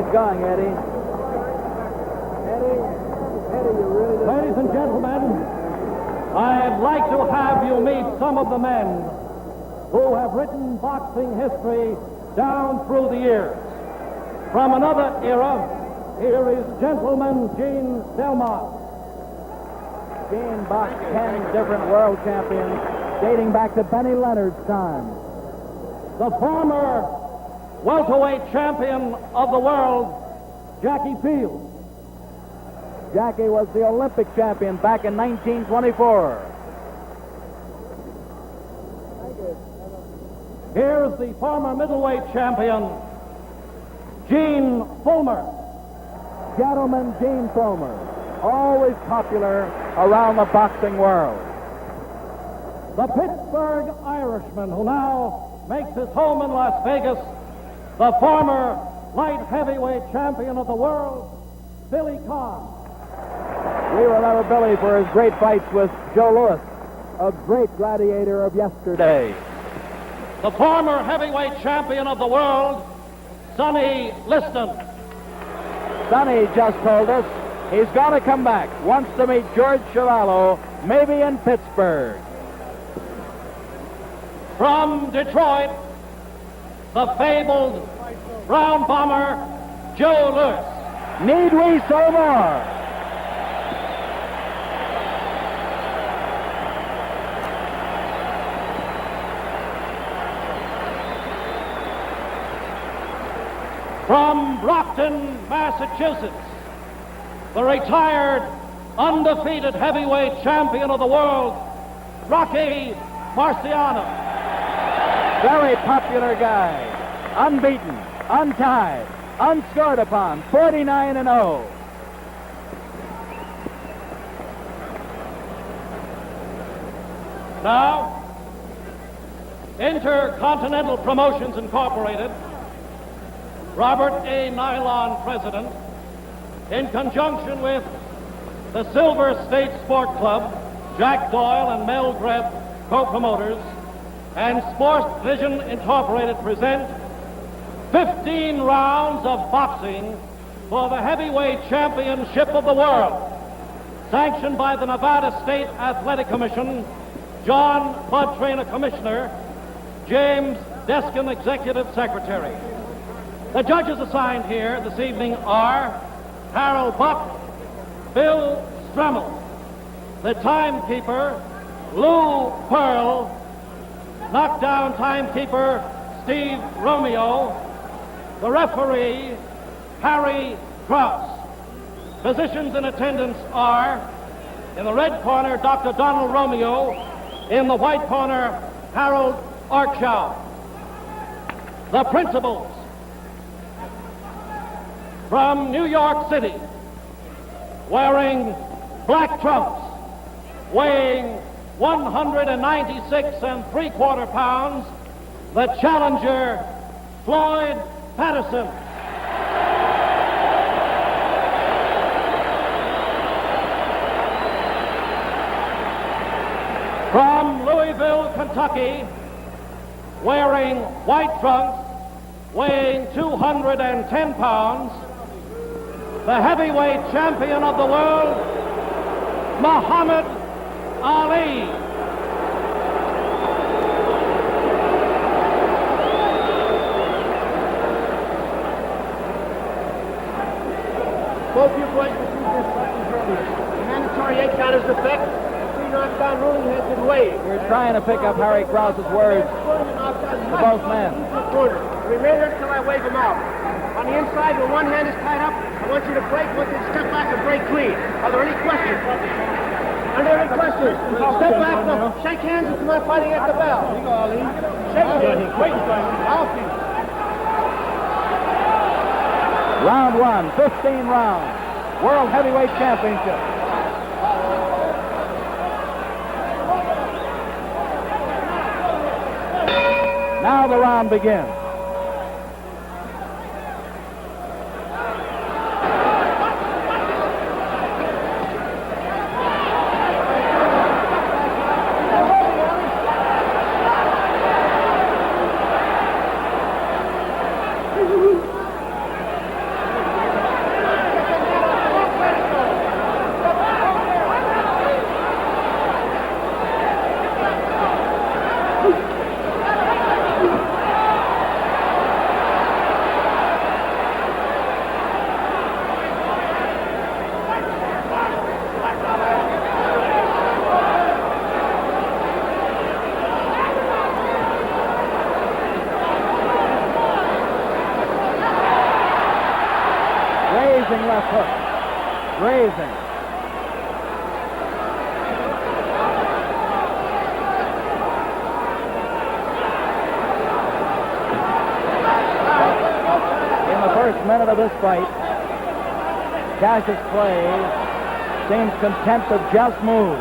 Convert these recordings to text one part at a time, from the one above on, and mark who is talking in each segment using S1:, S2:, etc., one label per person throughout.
S1: nice going, Eddie. Eddie, you really did.
S2: Ladies and gentlemen, I'd like to have you meet some of the men who have written boxing history down through the years. From another era, here is Gentleman Gene Delmont.
S1: Gene boxed 10 different world champions dating back to Benny Leonard's time.
S2: The former welterweight champion of the world, Jackie Fields.
S1: Jackie was the Olympic champion back in 1924.
S2: Here's the former middleweight champion, Gene Fulmer.
S1: Gentleman Gene Fulmer, always popular around the boxing world.
S2: The Pittsburgh Irishman, who now makes his home in Las Vegas, the former light heavyweight champion of the world, Billy Conn.
S1: We remember Billy for his great fights with Joe Louis, a great gladiator of yesterday.
S2: The former heavyweight champion of the world, Sonny Liston.
S1: Sonny just told us he's going to come back, wants to meet George Chiavallo, maybe in Pittsburgh.
S2: From Detroit, the fabled Brown Bomber, Joe Louis.
S1: Need we say more?
S2: From Brockton, Massachusetts, the retired, undefeated heavyweight champion of the world, Rocky Marciano.
S1: Very popular guy, unbeaten, untied, unscored upon, 49-0.
S2: Now, Intercontinental Promotions Incorporated, Robert A. Nylon president, in conjunction with the Silver State Sport Club, Jack Doyle and Mel Grebb, co-promoters, and Sports Vision Incorporated present 15 rounds of boxing for the heavyweight championship of the world, sanctioned by the Nevada State Athletic Commission, John Bud Traynor, Commissioner, James Deskin, Executive Secretary. The judges assigned here this evening are Harold Buck, Bill Stremmell, the timekeeper, Lou Pearl, knockdown timekeeper, Steve Romeo, the referee, Harry Krause. Physicians in attendance are, in the red corner, Dr. Donald Romeo, in the white corner, Harold Arkshaw. The principals, from New York City, wearing black trunks, weighing 196 3/4 pounds, the challenger, Floyd Patterson. From Louisville, Kentucky, wearing white trunks, weighing 210 pounds, the heavyweight champion of the world, Muhammad Ali.
S3: Both you boys received this sentence earlier. The mandatory 8 count is effect. 3 knockdown ruling has been waived.
S1: We're trying to pick up Harry Krause's words to both men.
S3: Remain there until I wave them out. On the inside, where one hand is tied up, I want you to break. I want you to step back and break clean. Are there any questions? Are there any questions? Step back. No. Shake hands if you're not fighting at the bell. Here you go, Ali. Shake hands. Wait a second. I'll see.
S1: Round 1, 15 rounds. World Heavyweight Championship. Now the round begins. left hook. Grazing. In the first minute of this fight, Cassius Clay seems content to just move.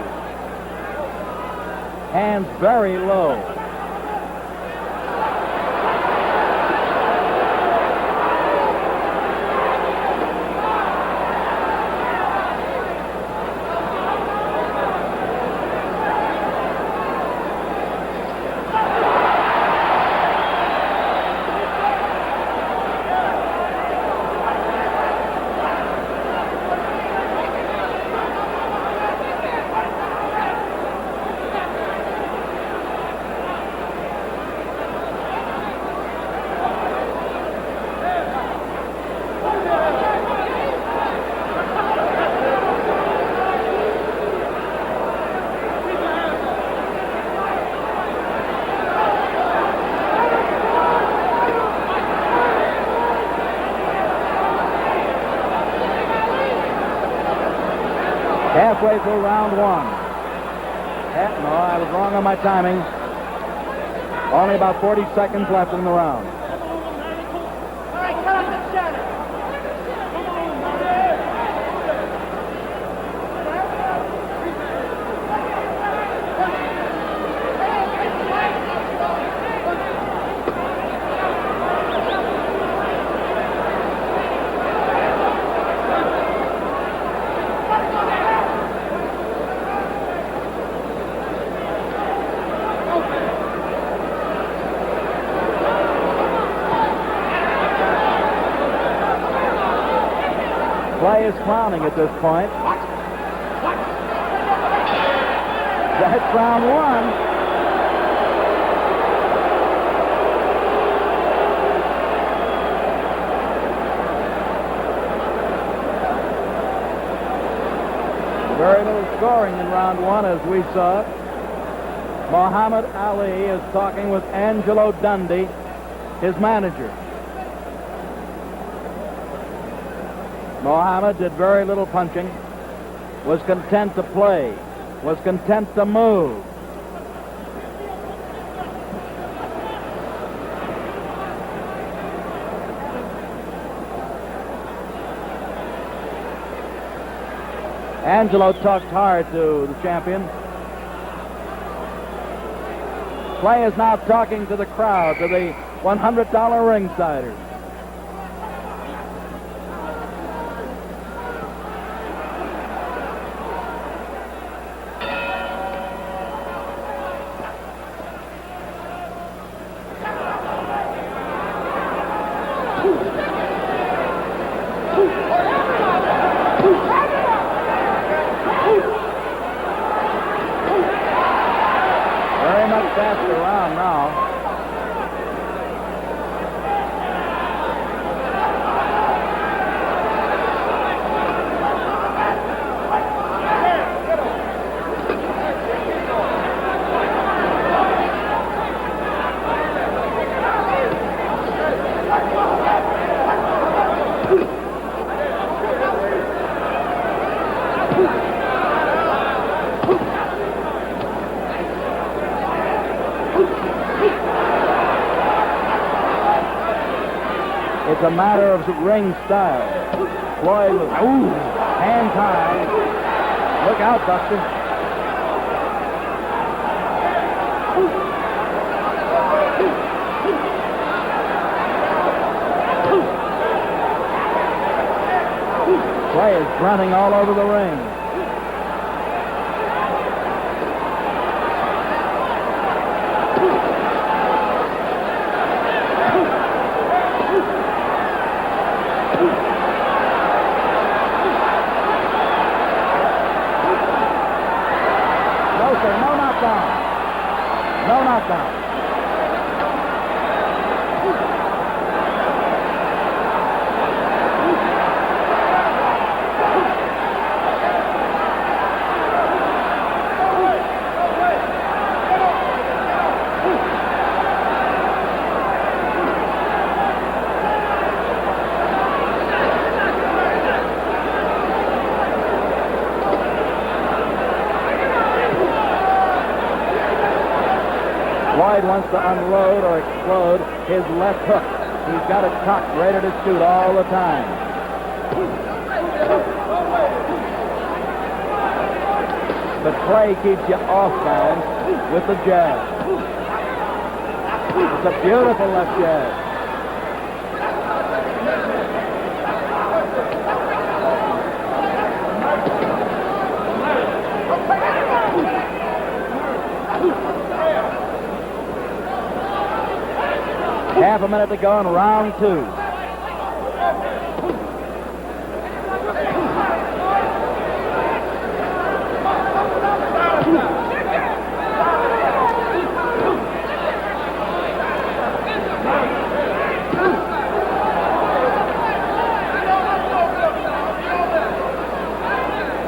S1: Hands very low. Halfway through round one. No, I was wrong on my timing. Only about 40 seconds left in the round.
S3: All right, cut up the center.
S1: Clay is clowning at this point. That's round one. Very little scoring in round one as we saw it. Muhammad Ali is talking with Angelo Dundee, his manager. Muhammad did very little punching, was content to play, was content to move. Angelo talked hard to the champion. Clay is now talking to the crowd, to the $100 ringsiders. Faster round now. It's a matter of ring style. Floyd was, hands high. Look out, Buster. Clay is grunting all over the ring. No knockdown. No knockdown. Floyd wants to unload or explode his left hook. He's got it cocked, ready to shoot all the time. But Clay keeps you off balance with the jab. It's a beautiful left jab. Half a minute to go in round 2.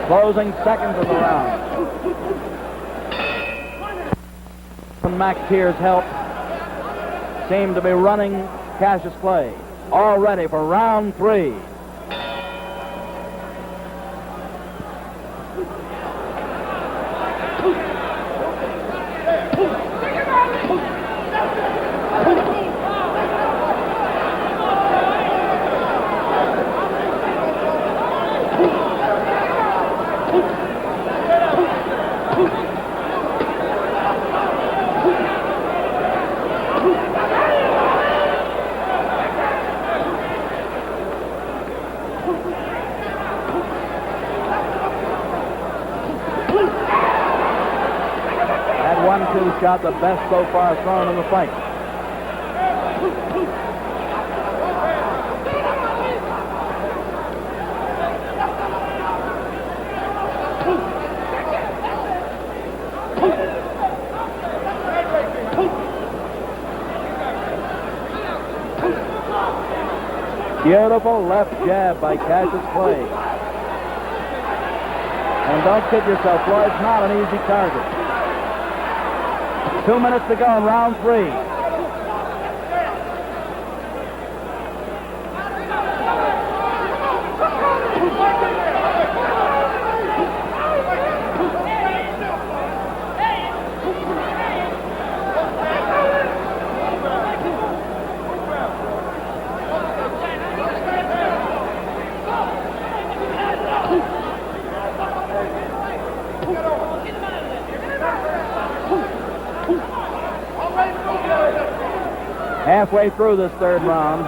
S1: Closing seconds of the round. And McTeer's help seem to be running Cassius Clay. All ready for round 3. That 1-2 shot, the best so far thrown in the fight. Beautiful left jab by Cassius Clay. And don't kid yourself, Floyd's not an easy target. 2 minutes to go in round 3. Halfway through this third round.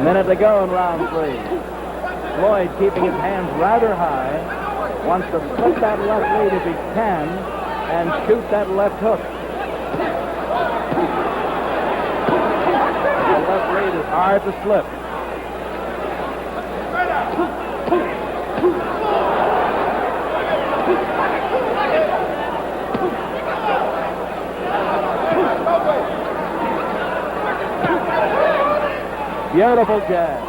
S1: Minute to go in round 3. Floyd keeping his hands rather high. Wants to slip that left lead if he can and shoot that left hook. The left lead is hard to slip. Beautiful jab.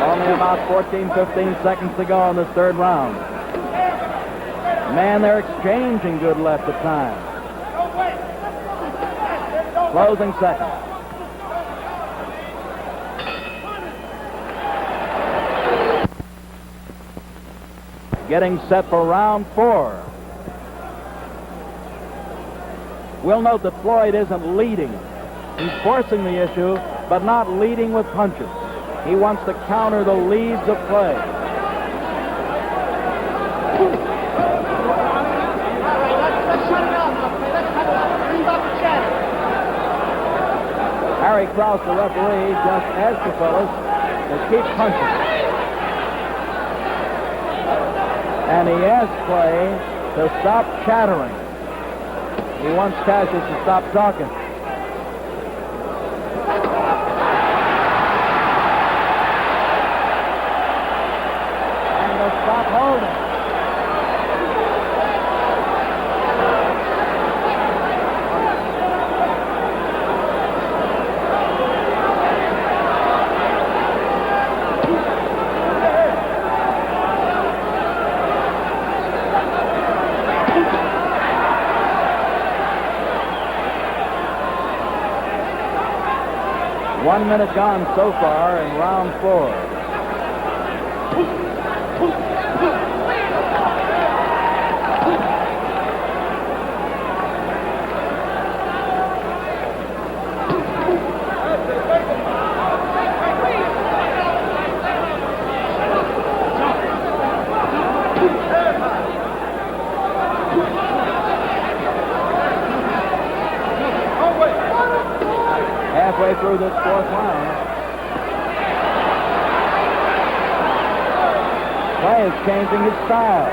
S1: Only about 14, 15 seconds to go in this third round. Man, they're exchanging good left at times. Closing seconds. Getting set for round 4. We'll note that Floyd isn't leading. He's forcing the issue, but not leading with punches. He wants to counter the leads of Clay. Harry Krause, the referee, just asked the fellas to keep punching. And he asked Clay to stop chattering. He wants Cassius to stop talking. And to stop holding. 1 minute gone so far in round 4. Halfway through this 4th round. Clay is changing his style.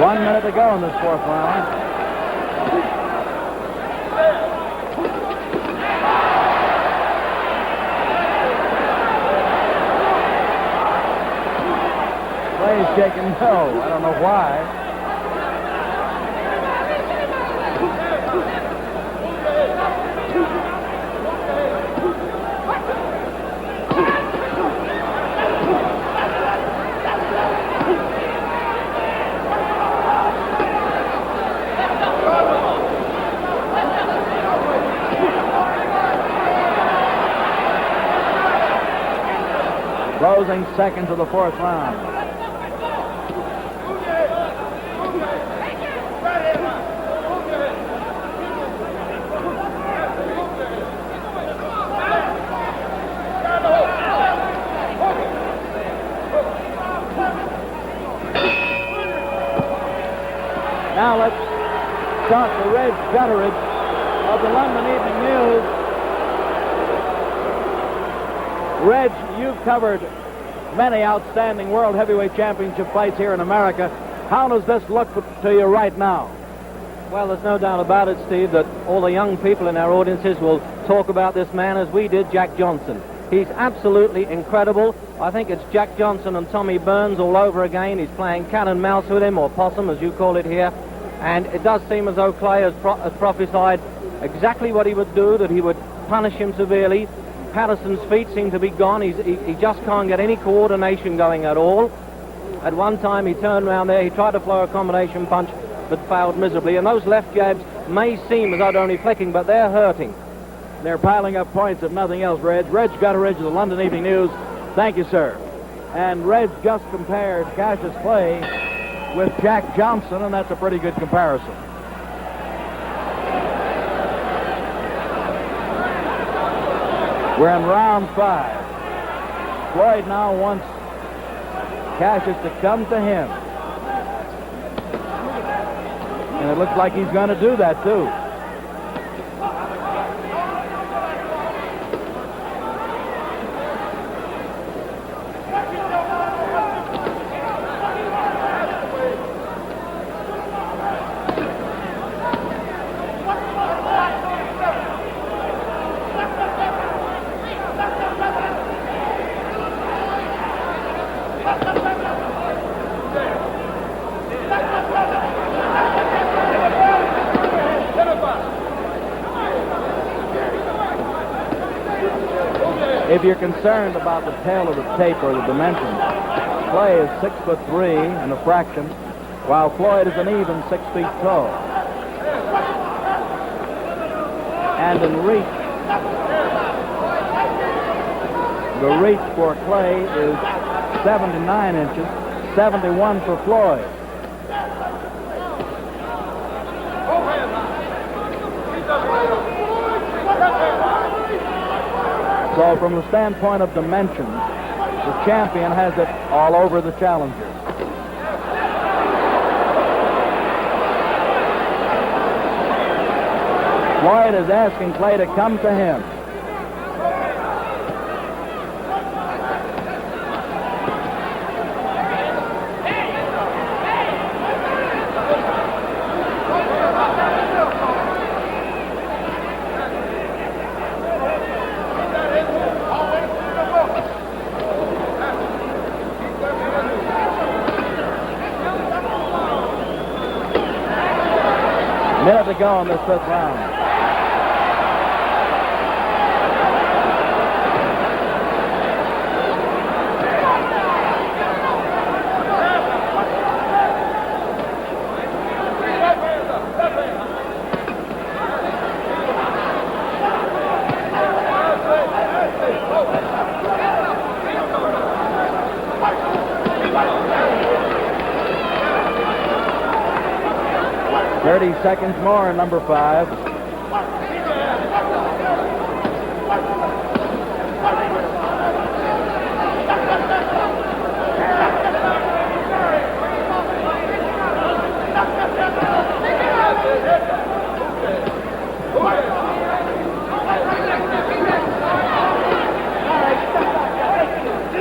S1: One minute to go in this 4th round. Clay's shaking no. I don't know why. Closing seconds of the 4th round. Now let's start the red gutterage of the London Evening News. Reg, you've covered many outstanding World Heavyweight Championship fights here in America. How does this look to you right now?
S4: Well, there's no doubt about it, Steve, that all the young people in our audiences will talk about this man as we did Jack Johnson. He's absolutely incredible. I think it's Jack Johnson and Tommy Burns all over again. He's playing cat and mouse with him, or possum, as you call it here. And it does seem as though Clay has prophesied exactly what he would do, that he would punish him severely. Patterson's feet seem to be gone. He just can't get any coordination going at all. At one time he turned around there, he tried to throw a combination punch, but failed miserably. And those left jabs may seem as though they're only flicking, but they're hurting.
S1: They're piling up points, if nothing else, Reg. Reg Gutteridge of the London Evening News. Thank you, sir. And Reg just compared Cassius Clay with Jack Johnson, and that's a pretty good comparison. We're in round 5. Floyd now wants Cassius to come to him. And it looks like he's going to do that, too. If you're concerned about the tail of the tape or the dimensions, Clay is 6'3" and a fraction, while Floyd is an even 6 feet tall. And in reach, the reach for Clay is 79 inches, 71 for Floyd. So from the standpoint of dimensions, the champion has it all over the challenger. Floyd is asking Clay to come to him. Minute to go in this fifth round. Seconds more in number 5.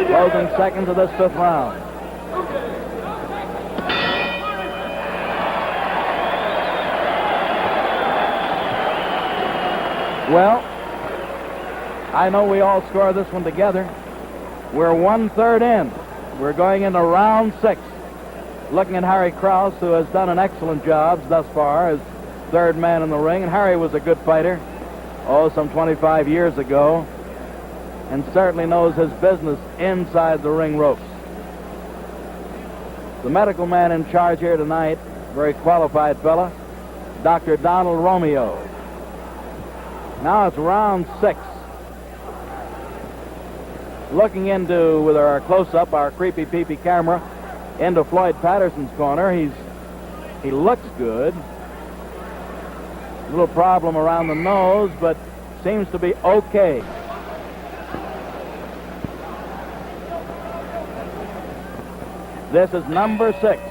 S1: Closing seconds of this fifth round. Well, I know we all score this one together. We're 1/3 in. We're going into round 6. Looking at Harry Krause, who has done an excellent job thus far as third man in the ring. And Harry was a good fighter, some 25 years ago, and certainly knows his business inside the ring ropes. The medical man in charge here tonight, very qualified fella, Dr. Donald Romeo. Now it's round 6. Looking into, with our close-up, our creepy peepee camera, into Floyd Patterson's corner. He looks good. A little problem around the nose, but seems to be okay. This is number 6.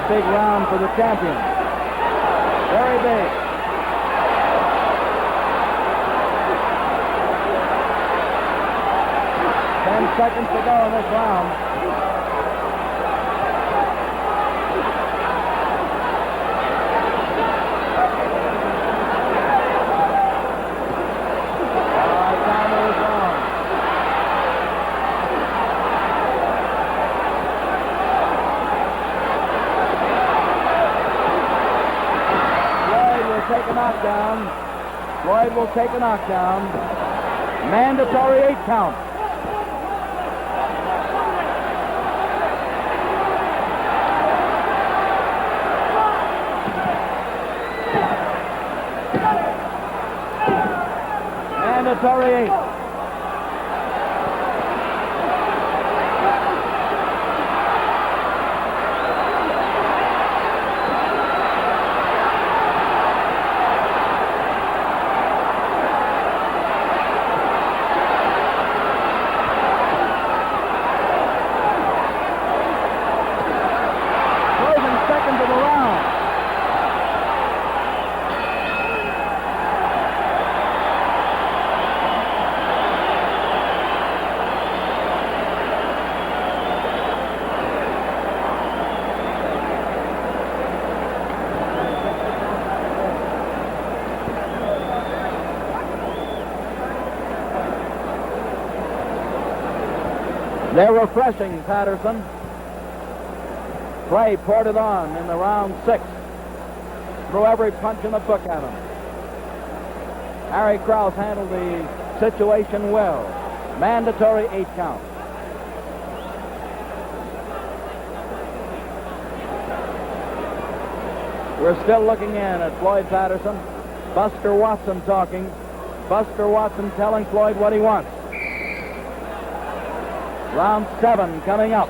S1: Big round for the champion. Very big. Seconds to go in this round. Floyd will take a knockdown. Mandatory 8 count. Mandatory 8. They're refreshing Patterson. Clay poured it on in the round 6. Threw every punch in the book at him. Harry Krause handled the situation well. Mandatory 8 count. We're still looking in at Floyd Patterson. Buster Watson talking. Buster Watson telling Floyd what he wants. Round 7 coming up.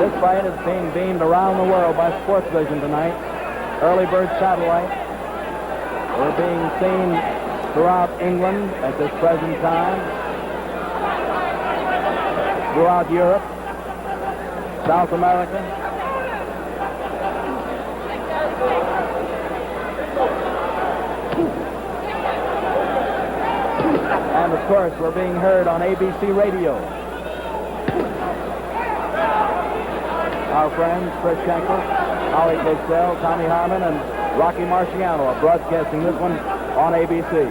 S1: This fight is being beamed around the world by Sports Vision tonight. Early bird satellite. We're being seen throughout England at this present time. Throughout Europe, South America. And of course, we're being heard on ABC Radio. Our friends, Chris Schenkel, Howie Cosell, Tommy Harmon, and Rocky Marciano are broadcasting this one on ABC.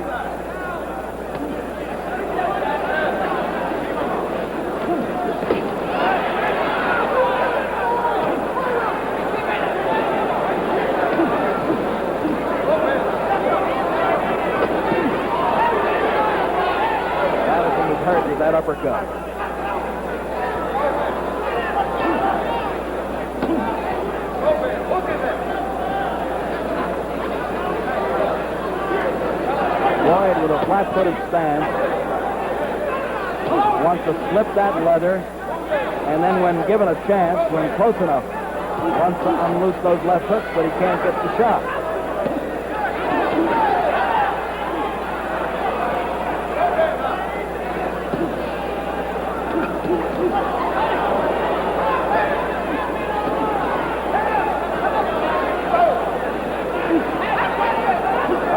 S1: Patterson was hurt with that uppercut. Floyd with a flat-footed stance wants to slip that leather, and then when given a chance, when close enough, wants to unloose those left hooks, but he can't get the shot.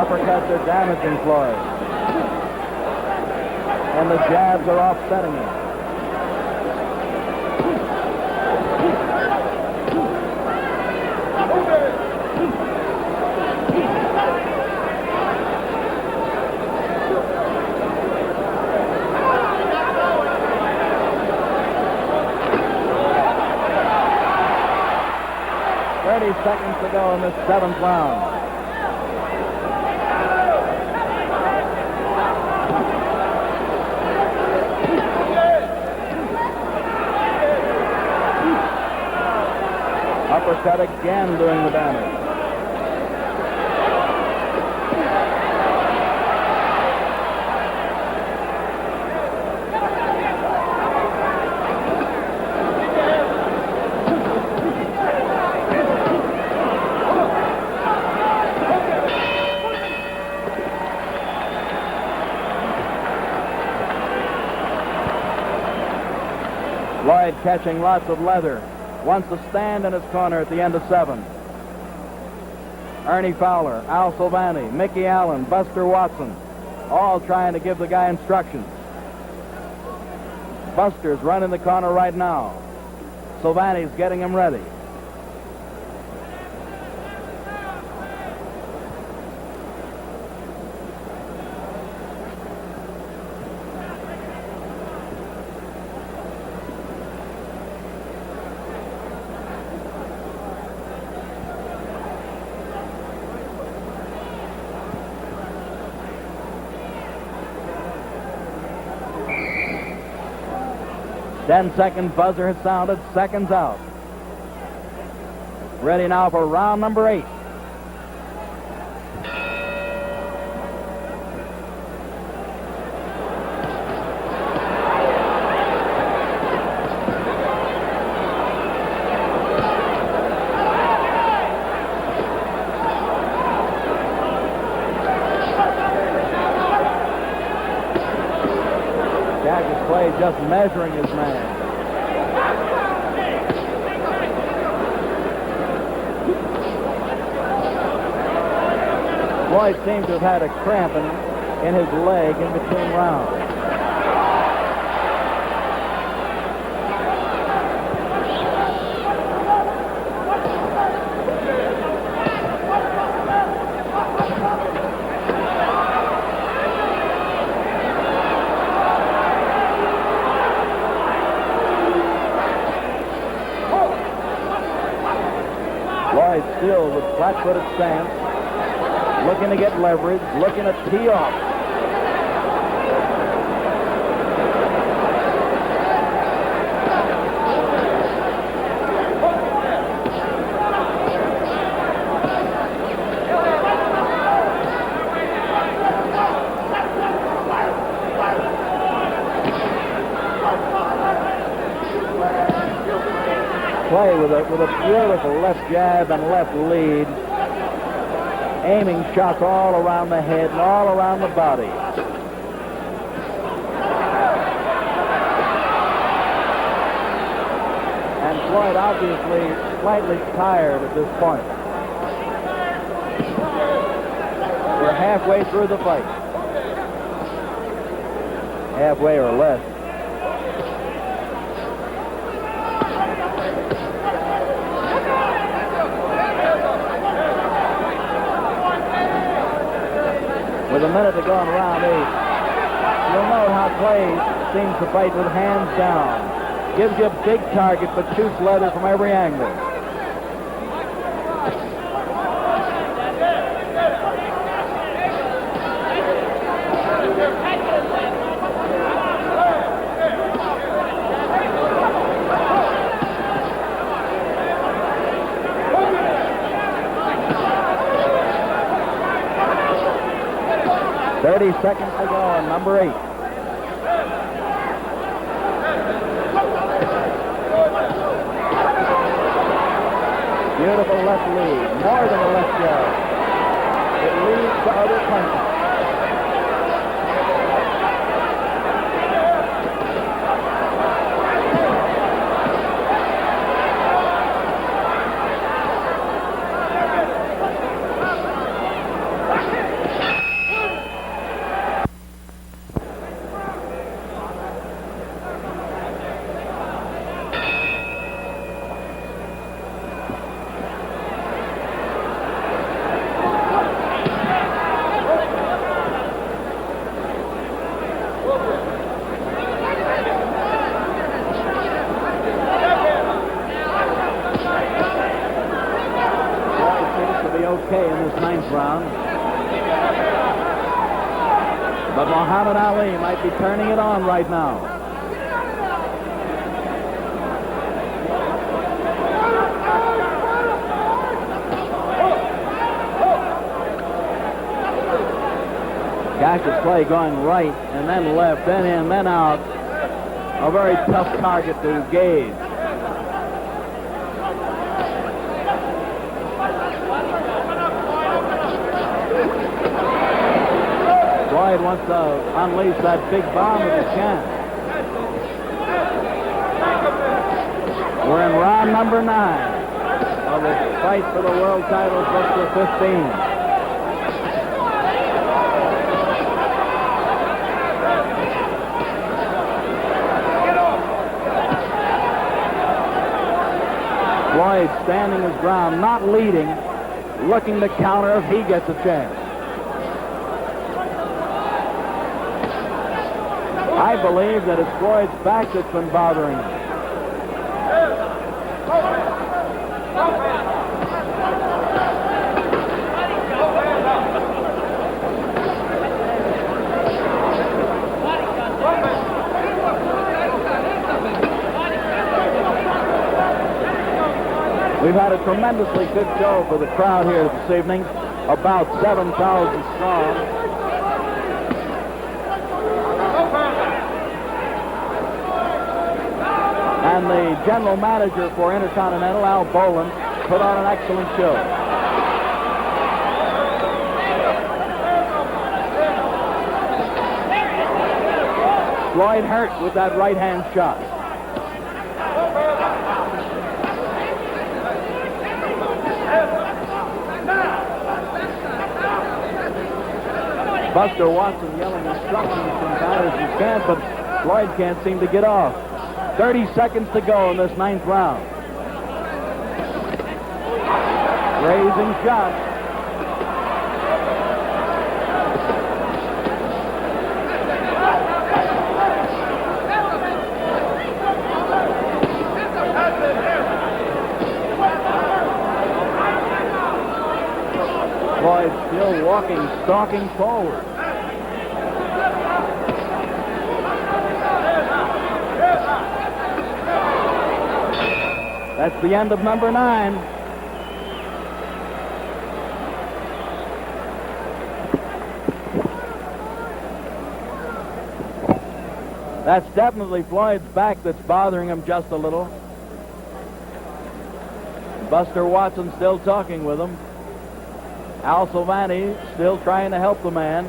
S1: Uppercuts are damaging Floyd. And the jabs are offsetting him. Seconds to go in this 7th round. Uppercut again doing the damage. Floyd catching lots of leather. Wants to stand in his corner at the end of 7. Ernie Fowler, Al Silvani, Mickey Allen, Buster Watson, all trying to give the guy instructions. Buster's running the corner right now. Silvani's getting him ready. Ten-second buzzer has sounded, seconds out. Ready now for round number 8. just measuring his man. Floyd seemed to have had a cramp in his leg in between rounds. Floyd still with flat-footed stance, looking to get leverage, looking to tee off. Play with a beautiful left jab and left lead, aiming shots all around the head and all around the body. And Floyd obviously slightly tired at this point. We're halfway through the fight. Halfway or less. With a minute to go in round 8, you'll note how Clay seems to fight with hands down. Gives you a big target, but shoots leather from every angle. Seconds to go on number 8. Beautiful left lead, more than a left jab. It leads to other punches. Okay in this 9th round. But Muhammad Ali might be turning it on right now. Cassius Clay going right and then left, then in, then out. A very tough target to gauge. Floyd wants to unleash that big bomb if he can. We're in round number 9 of the fight for the world title just for 15. Floyd standing his ground, not leading, looking to counter if he gets a chance. I believe that it's Floyd's back that's been bothering him. We've had a tremendously good show for the crowd here this evening, about 7,000 strong. And the general manager for Intercontinental, Al Boland, put on an excellent show. Floyd hurt with that right-hand shot. Buster Watson yelling instructions from Patterson's camp, but Floyd can't seem to get off. 30 seconds to go in this 9th round. Raising shot. Floyd still walking, stalking forward. That's the end of number 9. That's definitely Floyd's back that's bothering him just a little. Buster Watson still talking with him. Al Silvani still trying to help the man.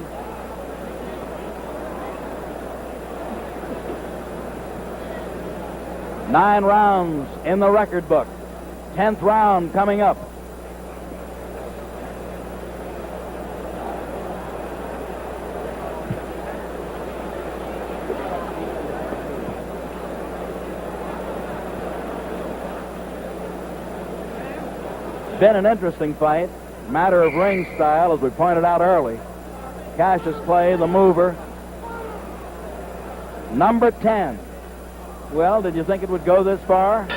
S1: Nine rounds in the record book. 10th round coming up. Been an interesting fight. Matter of ring style, as we pointed out early. Cassius Clay, the mover. Number 10. Well, did you think it would go this far?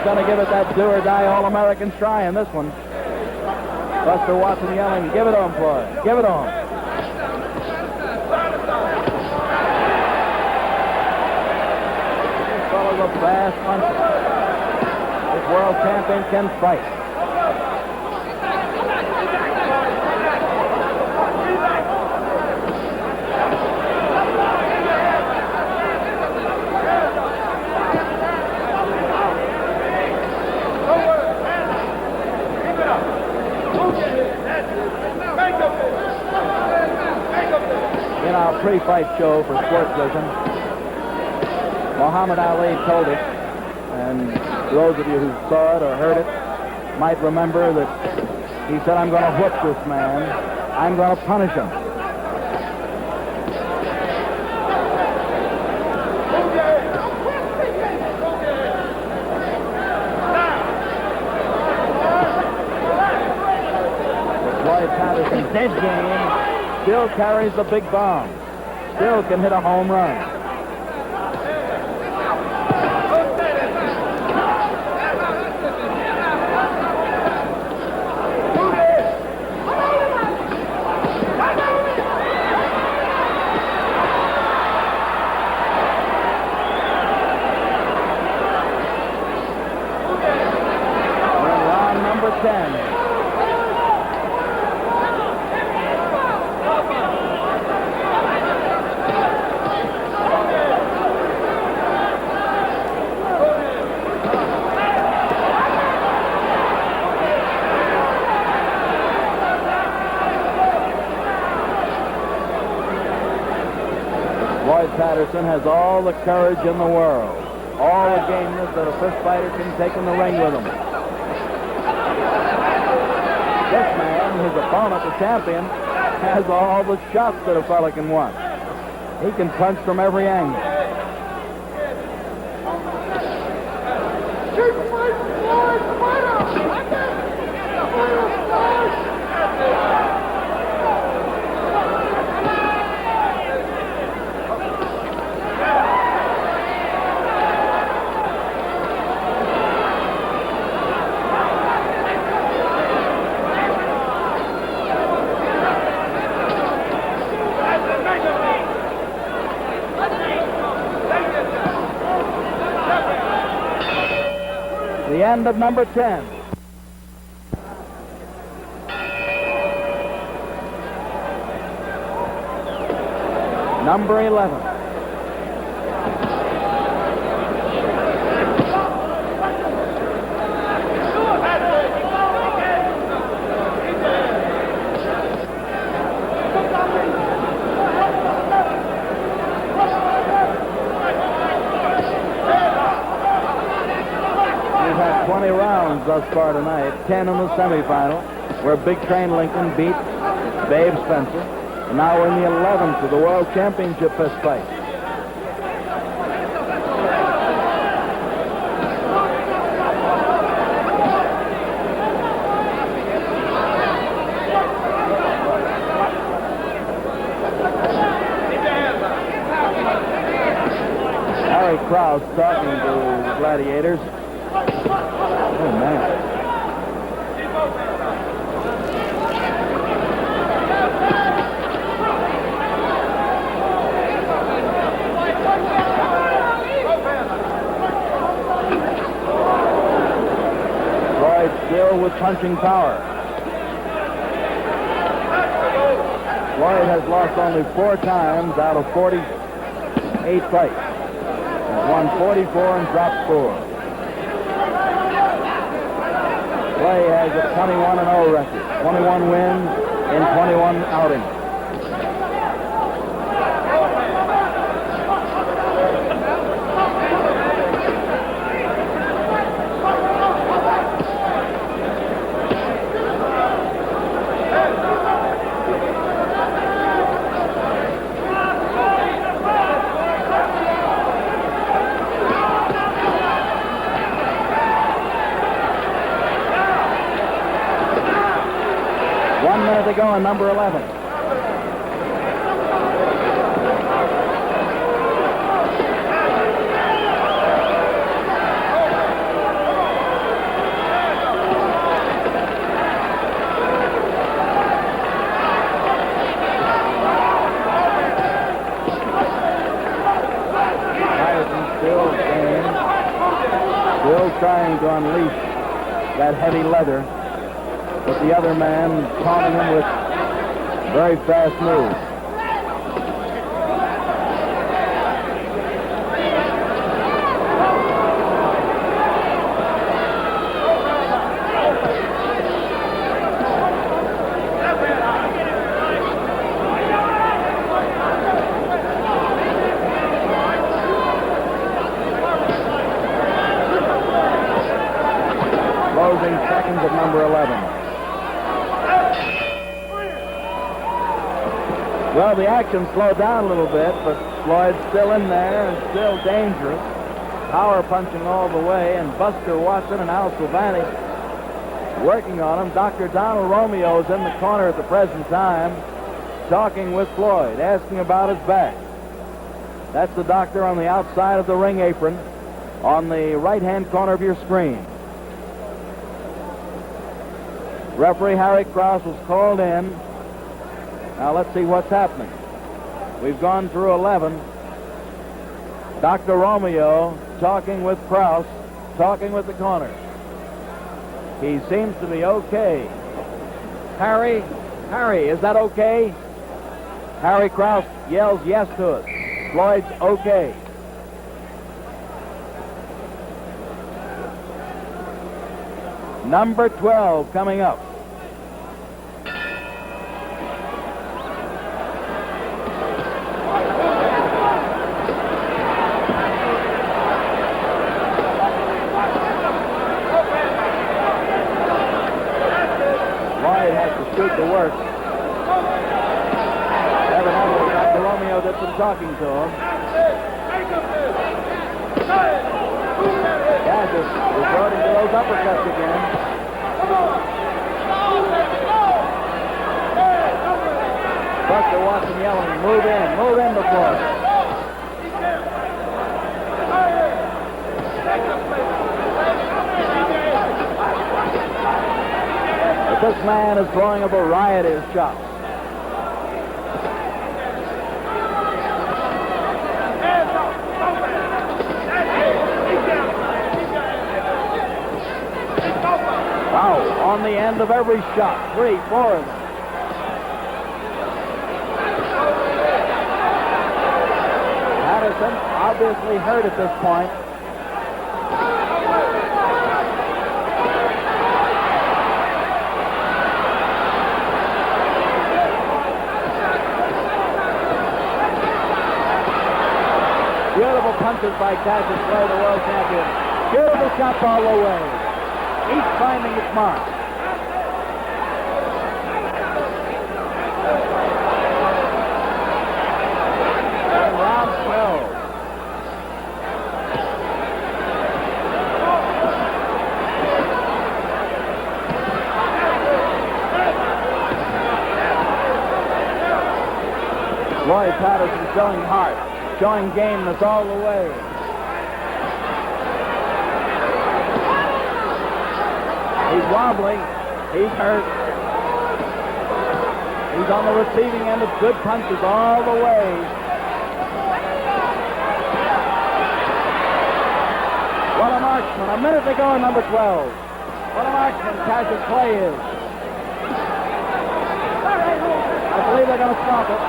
S1: Going to give it that do-or-die All-American try in this one. Buster Watson yelling, give it on, Floyd. Give it on. This fellow's a fast puncher. This world champion can fight. In our pre-fight show for Sports Vision, Muhammad Ali told us, and those of you who saw it or heard it might remember that he said, I'm going to whip this man. I'm going to punish him. Floyd Patterson's dead game. Still carries the big bomb. Still can hit a home run. We're in round number 10. Floyd Patterson has all the courage in the world, all the gameness that a fist fighter can take in the ring with him. This man, his opponent, the champion, has all the shots that a fella can want. He can punch from every angle. The end of number 10. number 11. We've had 20 rounds thus far tonight, 10 in the semifinal, where Big Train Lincoln beat Babe Spencer. And now we're in the 11th of the World Championship fist fight. Harry Krause talking to the gladiators. Oh, man. Floyd still with punching power. Floyd has lost only 4 times out of 48 fights. He's won 44 and dropped 4. Clay has a 21-0 record, 21 wins in 21 outings. To go on number 11. Patterson still game, still trying to unleash that heavy leather. But the other man taunting him with very fast moves. Closing seconds of number 11. Well, the action slowed down a little bit, but Floyd's still in there and still dangerous. Power punching all the way, and Buster Watson and Al Silvani working on him. Dr. Donald Romeo is in the corner at the present time, talking with Floyd, asking about his back. That's the doctor on the outside of the ring apron on the right-hand corner of your screen. Referee Harry Krause was called in. Now let's see what's happening. We've gone through 11. Dr. Romeo talking with Krause, talking with the corner. He seems to be okay. Harry, is that okay? Harry Krause yells yes to us. Floyd's okay. Number 12 coming up. To work. Evidently, Dr. Romeo did some talking to him. Kansas resorting to those uppercuts again. Buster Watson yelling, move in before. This man is throwing a variety of shots. Wow, on the end of every shot, 3, 4 of them. Patterson, obviously hurt at this point. Beautiful punches by Cassius Clay, the world champion. Beautiful shots all the way. Each finding its mark. And round 12. Floyd Patterson showing heart, showing gameness all the way. He's wobbling. He's hurt. He's on the receiving end of good punches all the way. What a marksman. A minute to go in number 12. What a marksman Cassius Clay is. I believe they're going to stop it.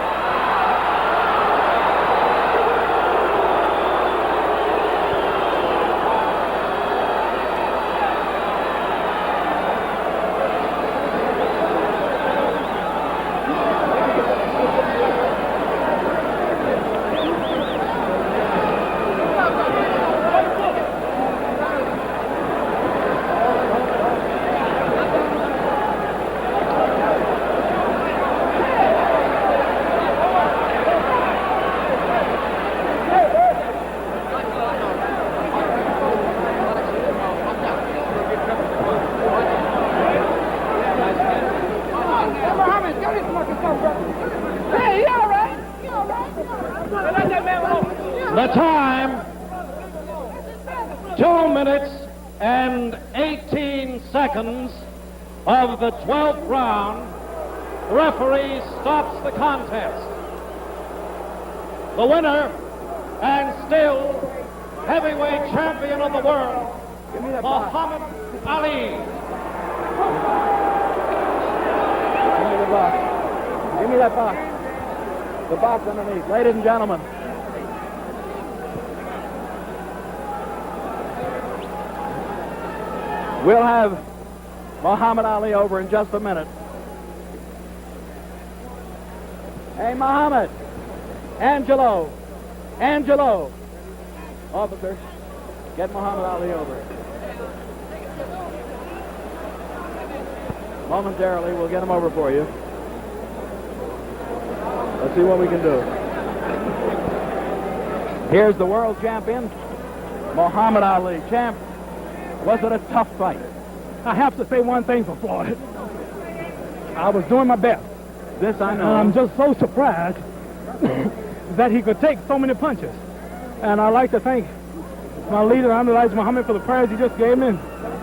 S2: The time, 2 minutes and 18 seconds of the 12th round. The referee stops the contest. The winner and still heavyweight champion of the world, Muhammad Ali.
S1: Give me the box. Give me that box. The box underneath. Ladies and gentlemen. We'll have Muhammad Ali over in just a minute. Hey, Muhammad. Angelo. Officer, get Muhammad Ali over. Momentarily, we'll get him over for you. Let's see what we can do. Here's the world champion, Muhammad Ali. Champ, was it a tough fight?
S5: I have to say one thing for Floyd. I was doing my best.
S1: This I know.
S5: And I'm just so surprised that he could take so many punches. And I'd like to thank my leader, Elijah Muhammad, for the prayers he just gave me.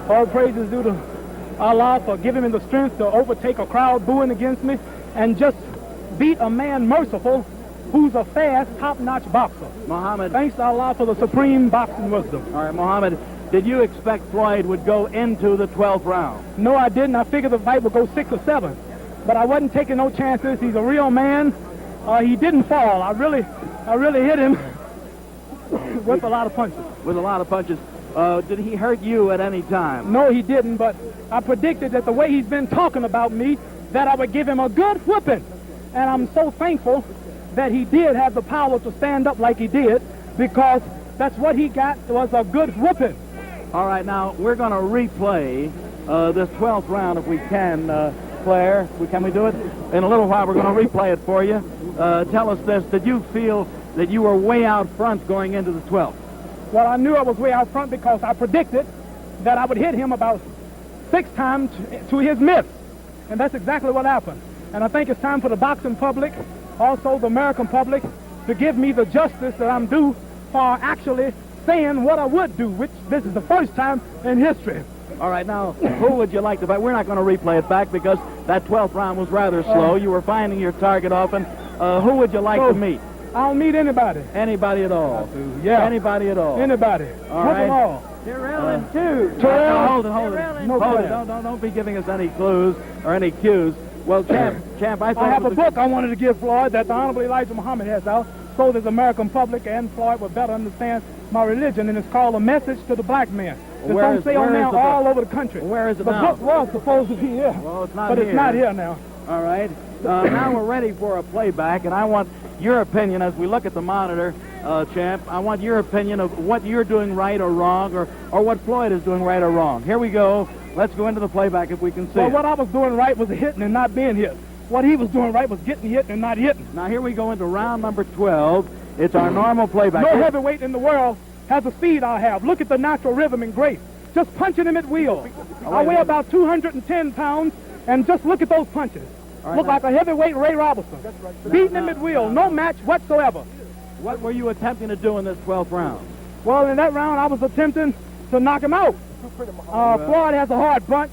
S5: All praises due to Allah for giving me the strength to overtake a crowd booing against me and just beat a man merciful who's a fast, top-notch boxer.
S1: Muhammad.
S5: Thanks to Allah for the supreme boxing wisdom.
S1: All right, Muhammad, did you expect Floyd would go into the 12th round?
S5: No, I didn't. I figured the fight would go 6 or 7. But I wasn't taking no chances. He's a real man. He didn't fall. I really hit him with a lot of punches.
S1: With a lot of punches. Did he hurt you at any time?
S5: No, he didn't, but I predicted that the way he's been talking about me, that I would give him a good whipping. And I'm so thankful that he did have the power to stand up like he did, because that's what he got, was a good whipping.
S1: All right, now, we're going to replay this 12th round if we can, Claire. Can we do it? In a little while, we're going to replay it for you. Tell us this. Did you feel that you were way out front going into the 12th?
S5: Well, I knew I was way out front because I predicted that I would hit him about 6 times to his miss. And that's exactly what happened. And I think it's time for the boxing public, also the American public, to give me the justice that I'm due for actually saying what I would do, which this is the first time in history.
S1: All right, now, who would you like to fight? We're not going to replay it back because that 12th round was rather slow. You were finding your target often. Who would you like to meet?
S5: I'll meet anybody.
S1: Anybody at all?
S5: Yeah.
S1: Anybody at all?
S5: Anybody.
S1: All right.
S5: All.
S3: Terrell and two.
S1: Terrell, hold it.
S5: No
S1: Hold it.
S5: plan.
S1: Don't be giving us any clues or any cues. Well, Champ, I
S5: I
S1: thought
S5: have a book I wanted to give Floyd that the Honorable Elijah Muhammad has out, so that the American public and Floyd will better understand my religion, and it's called A Message to the Black Man. It's on sale now all over the country.
S1: Where is it
S5: the
S1: now?
S5: book was supposed to be here,
S1: well, it's not
S5: but
S1: here.
S5: It's not here now.
S1: All right. Now we're ready for a playback, and I want your opinion as we look at the monitor, champ. I want your opinion of what you're doing right or wrong, or what Floyd is doing right or wrong. Here we go. Let's go into the playback if we can see
S5: Well,
S1: it.
S5: what I was doing right was hitting and not being hit. What he was doing right was getting hit and not hitting.
S1: Now here we go into round number 12. It's our normal playback.
S5: No heavyweight in the world has the speed I have. Look at the natural rhythm and grace. Just punching him at will. I weigh about 210 pounds, and just look at those punches. Look like a heavyweight Ray Robertson. Beating him at will. No match whatsoever.
S1: What were you attempting to do in this 12th round?
S5: Well, in that round, I was attempting to knock him out. Floyd has a hard punch,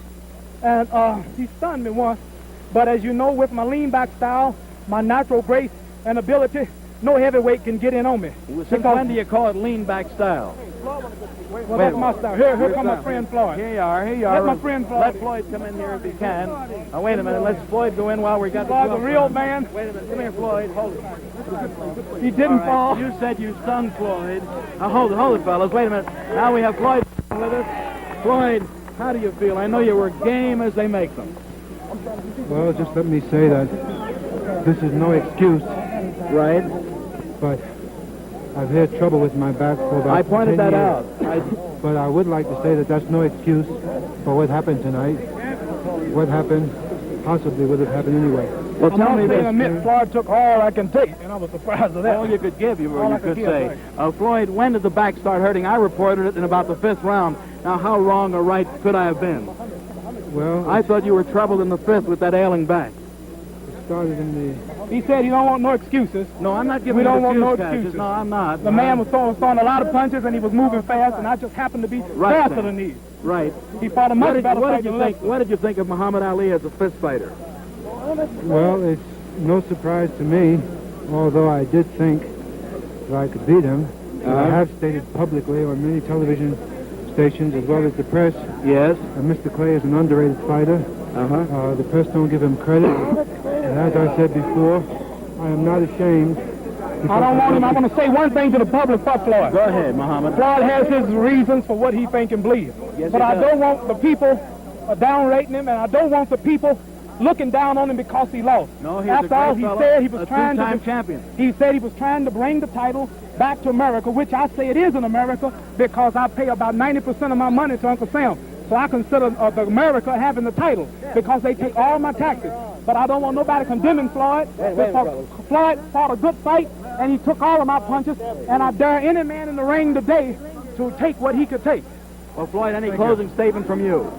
S5: and he stunned me once. But as you know, with my lean-back style, my natural grace and ability, no heavyweight can get in on me.
S1: Since when do you call it lean-back style?
S5: Well, that's my style. Here comes my friend Floyd.
S1: Here you are.
S5: Let my friend Floyd.
S1: Let Floyd come in here if he can. Wait a minute. Let's Floyd go in while we got
S5: Floyd's a real man.
S1: Wait a minute. Come here, Floyd. Hold it.
S5: He didn't fall.
S1: You said you stunned Floyd. Hold it, fellas. Wait a minute. Now we have Floyd with us. Floyd, how do you feel? I know you were game as they make them.
S6: Well, just let me say that this is no excuse,
S1: Right.
S6: but I've had trouble with my back for about
S1: I pointed
S6: 10
S1: that
S6: years.
S1: out.
S6: But I would like to say that that's no excuse for what happened tonight. What happened possibly would have happened anyway.
S1: Well, tell me this.
S5: Admit, Floyd took all I can take, and I was surprised at that.
S1: All you could give, you
S5: All I
S1: could
S5: could
S1: say. Floyd, when did the back start hurting? I reported it in about the 5th round. Now, how wrong or right could I have been?
S6: Well,
S1: I thought you were troubled in the 5th with that ailing back.
S6: it started in the...
S5: He said he don't want no excuses.
S1: No, I'm not giving
S5: We
S1: you
S5: don't want no
S1: excuse, Cassius.
S5: excuses.
S1: No, I'm not.
S5: The man was throwing a lot of punches, and he was moving fast, and I just happened to be faster than he.
S1: Right.
S5: He fought a much better
S1: What
S5: fight
S1: did you
S5: than
S1: think?
S5: Lester.
S1: What did you think of Muhammad Ali as a fist fighter?
S6: Well, it's no surprise to me, although I did think that I could beat him. I have stated publicly on many television stations as well as the press
S1: Yes.
S6: that Mr. Clay is an underrated fighter. The press don't give him credit. And as I said before, I am not ashamed.
S5: I don't want him. I want to say one thing to the public for Floyd.
S1: Go ahead, Muhammad.
S5: Floyd has his reasons for what he think and believes.
S1: Yes,
S5: But
S1: he
S5: I
S1: does.
S5: don't want the people downrating him, and I don't want the people looking down on him because he lost.
S1: No, he's
S5: After
S1: a great
S5: all, he
S1: fellow,
S5: said he was
S1: a
S5: trying
S1: two-time
S5: to.
S1: champion.
S5: He said he was trying to bring the title back to America, which I say it is in America because I pay about 90% of my money to Uncle Sam. So I consider America having the title because they take all my taxes. But I don't want nobody condemning Floyd. Because Floyd fought a good fight, and he took all of my punches, and I dare any man in the ring today to take what he could take.
S1: Well, Floyd, any closing statement from you?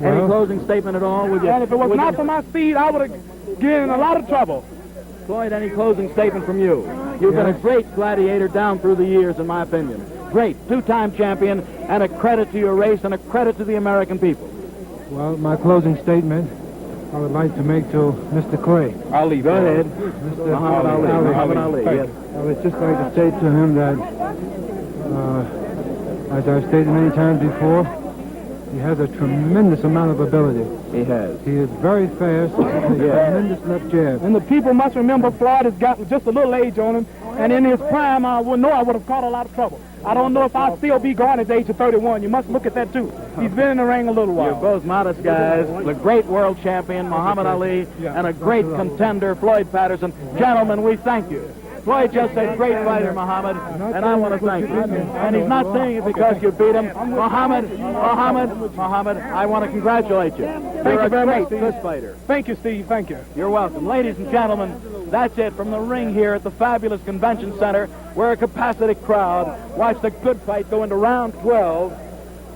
S1: Any
S6: Well-
S1: closing statement at all? Would you,
S5: And if it was
S1: would
S5: not
S1: you-
S5: for my speed, I would have get in a lot of trouble.
S1: Floyd, any closing statement from you? You've been a great gladiator down through the years, in my opinion. Great, two-time champion, and a credit to your race and a credit to the American people.
S6: Well, my closing statement I would like to make to Mr. Clay.
S1: Ali, go ahead.
S6: Mr.
S1: Muhammad Ali. Muhammad Ali, yes.
S6: I would just like to say to him that, as I've stated many times before, he has a tremendous amount of ability.
S1: He has.
S6: He is very fast, with a tremendous left jab.
S5: And the people must remember Floyd has got just a little age on him, and in his prime, I would know I would have caught a lot of trouble. I don't know if I'll still be going at the age of 31. You must look at that, too. He's been in the ring a little
S1: You're
S5: while.
S1: both modest guys. The great world champion, Muhammad Ali, and a great contender, Floyd Patterson. Gentlemen, we thank you. Floyd just said, great fighter, Muhammad, and I want to thank you. And he's not saying it because you beat him. Muhammad, I want to congratulate you. You're a great fist fighter.
S5: Thank you, Steve. Thank you.
S1: You're welcome. Ladies and gentlemen, that's it from the ring here at the fabulous convention center where a capacity crowd watched a good fight go into round 12.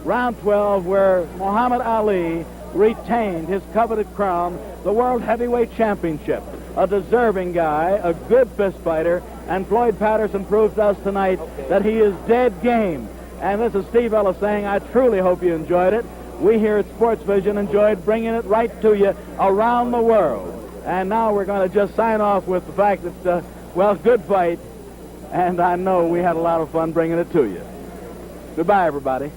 S1: Round 12 where Muhammad Ali retained his coveted crown, the World Heavyweight Championship. A deserving guy, a good fist fighter, and Floyd Patterson proves to us tonight that he is dead game. And this is Steve Ellis saying, I truly hope you enjoyed it. We here at Sports Vision enjoyed bringing it right to you around the world. And now we're going to just sign off with the fact that, well, good fight, and I know we had a lot of fun bringing it to you. Goodbye, everybody.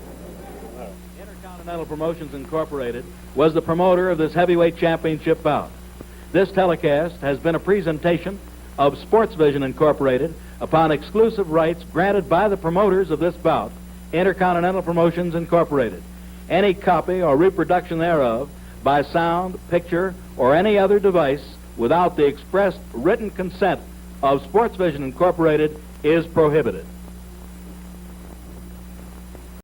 S1: Intercontinental Promotions Incorporated was the promoter of this heavyweight championship bout. This telecast has been a presentation of Sports Vision Incorporated upon exclusive rights granted by the promoters of this bout, Intercontinental Promotions Incorporated. Any copy or reproduction thereof by sound, picture, or any other device without the expressed written consent of Sports Vision Incorporated is prohibited.